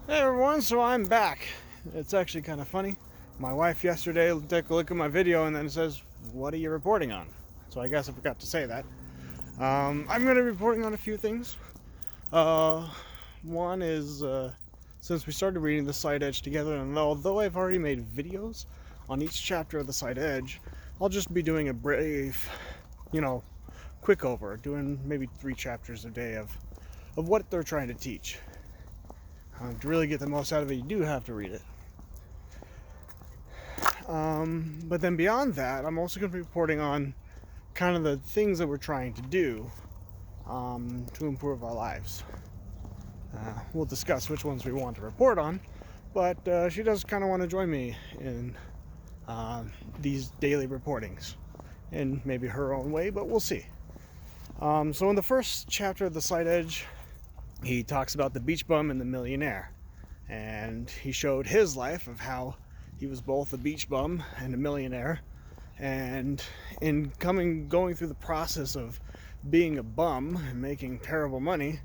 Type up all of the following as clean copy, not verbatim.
Hey everyone, so I'm back. It's actually kind of funny. My wife yesterday took a look at my video and then says, "What are you reporting on?" So I guess I forgot to say that. I'm going to be reporting on a few things. Uh, One is since we started reading The Side Edge together, and although I've already made videos on each chapter of The Side Edge, I'll just be doing a brief, quick over, doing maybe 3 chapters a day of what they're trying to teach. To really get the most out of it, you do have to read it. But then beyond that, I'm also going to be reporting on kind of the things that we're trying to do to improve our lives. We'll discuss which ones we want to report on, but she does kind of want to join me in these daily reportings in maybe her own way, but we'll see. So in the first chapter of The Side Edge, he talks about the beach bum and the millionaire. And he showed his life of how he was both a beach bum and a millionaire. And in going through the process of being a bum and making terrible money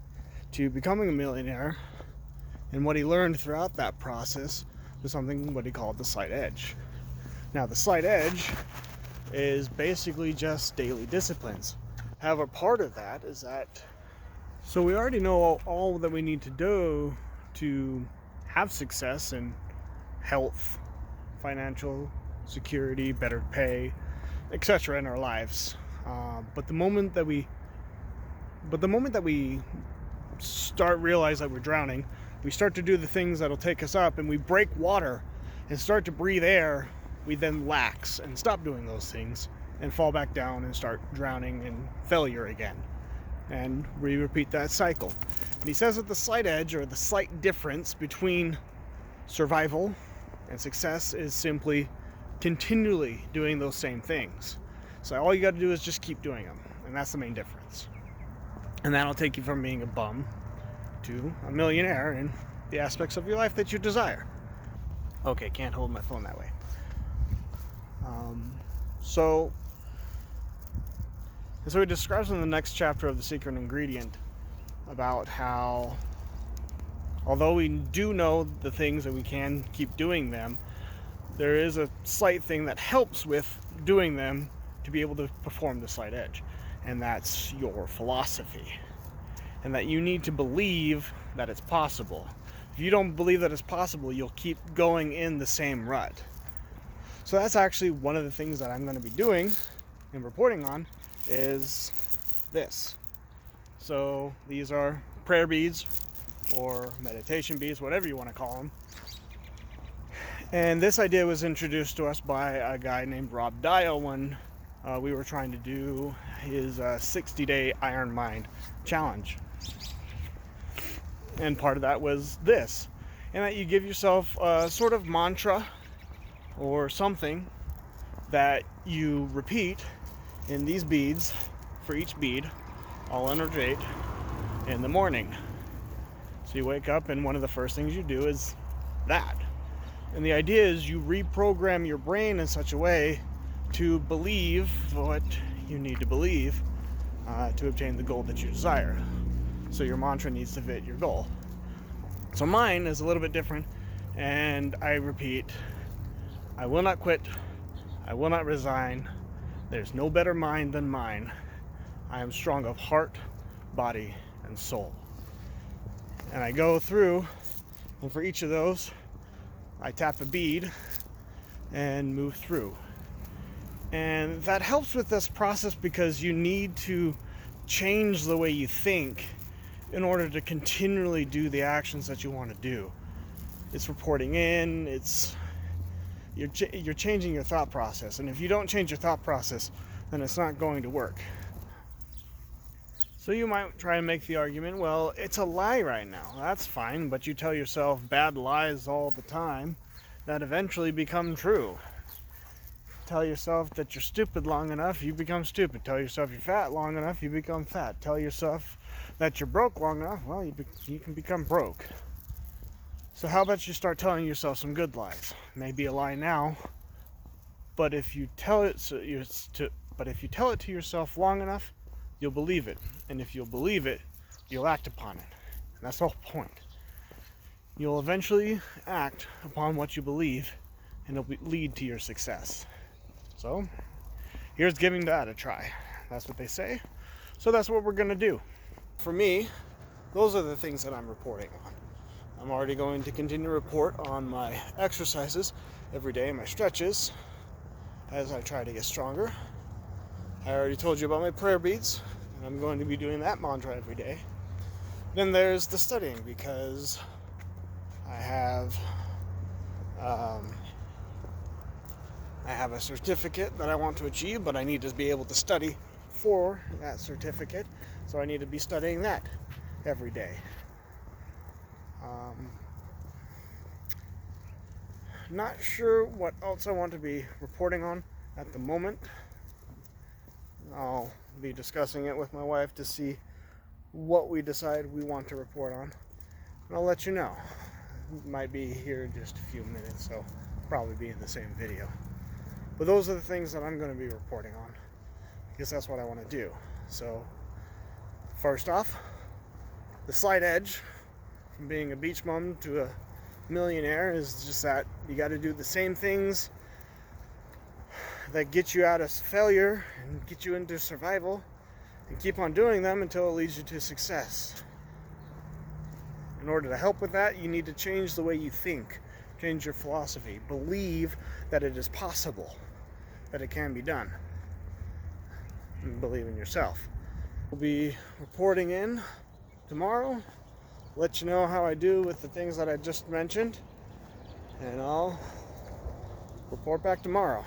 to becoming a millionaire, and what he learned throughout that process was something what he called the slight edge. Now, the slight edge is basically just daily disciplines. However, part of that is that so we already know all that we need to do to have success in health, financial security, better pay, etc. in our lives. But the moment that we start realize that we're drowning, we start to do the things that'll take us up, and we break water and start to breathe air. We then lax and stop doing those things and fall back down and start drowning in failure again. And we repeat that cycle. And he says that the slight edge, or the slight difference between survival and success, is simply continually doing those same things. So all you got to do is just keep doing them, and that's the main difference. And that'll take you from being a bum to a millionaire in the aspects of your life that you desire. Okay, can't hold my phone that way. So he describes in the next chapter of The Secret Ingredient about how, although we do know the things that we can keep doing them, there is a slight thing that helps with doing them to be able to perform the slight edge, and that's your philosophy. And that you need to believe that it's possible. If you don't believe that it's possible, you'll keep going in the same rut. So that's actually one of the things that I'm going to be doing and reporting on is this. So these are prayer beads or meditation beads, whatever you want to call them. And this idea was introduced to us by a guy named Rob Dial when we were trying to do his 60-day Iron Mind challenge. And part of that was this, and that you give yourself a sort of mantra or something that you repeat in these beads for each bead, all energetic, in the morning. So you wake up and one of the first things you do is that. And the idea is you reprogram your brain in such a way to believe what you need to believe to obtain the goal that you desire. So your mantra needs to fit your goal. So mine is a little bit different, and I repeat, I will not quit, I will not resign, there's no better mind than mine, I am strong of heart, body, and soul. And I go through, and for each of those, I tap a bead and move through. And that helps with this process because you need to change the way you think in order to continually do the actions that you want to do. It's reporting in, you're changing your thought process. And if you don't change your thought process, then it's not going to work. So you might try to make the argument, well, it's a lie right now. That's fine, but you tell yourself bad lies all the time that eventually become true. Tell yourself that you're stupid long enough, you become stupid. Tell yourself you're fat long enough, you become fat. Tell yourself that you're broke long enough, well, you can become broke. So how about you start telling yourself some good lies? Maybe a lie now, but if you tell it to yourself long enough, you'll believe it. And if you'll believe it, you'll act upon it. And that's the whole point. you'll eventually act upon what you believe, and it'll lead to your success. So, here's giving that a try. That's what they say. So that's what we're going to do. For me, those are the things that I'm reporting on. I'm already going to continue to report on my exercises every day, my stretches, as I try to get stronger. I already told you about my prayer beads, and I'm going to be doing that mantra every day. Then there's the studying, because I have a certificate that I want to achieve, but I need to be able to study for that certificate, so I need to be studying that every day. Not sure what else I want to be reporting on at the moment. I'll be discussing it with my wife to see what we decide we want to report on, and I'll let you know. It might be here in just a few minutes, so probably be in the same video. But those are the things that I'm going to be reporting on, because that's what I want to do. So first off, the slight edge from being a beach bum to a millionaire is just that you got to do the same things that get you out of failure and get you into survival, and keep on doing them until it leads you to success. In order to help with that, you need to change the way you think, change your philosophy, believe that it is possible, that it can be done, and believe in yourself. We'll be reporting in tomorrow, let you know how I do with the things that I just mentioned, and I'll report back tomorrow.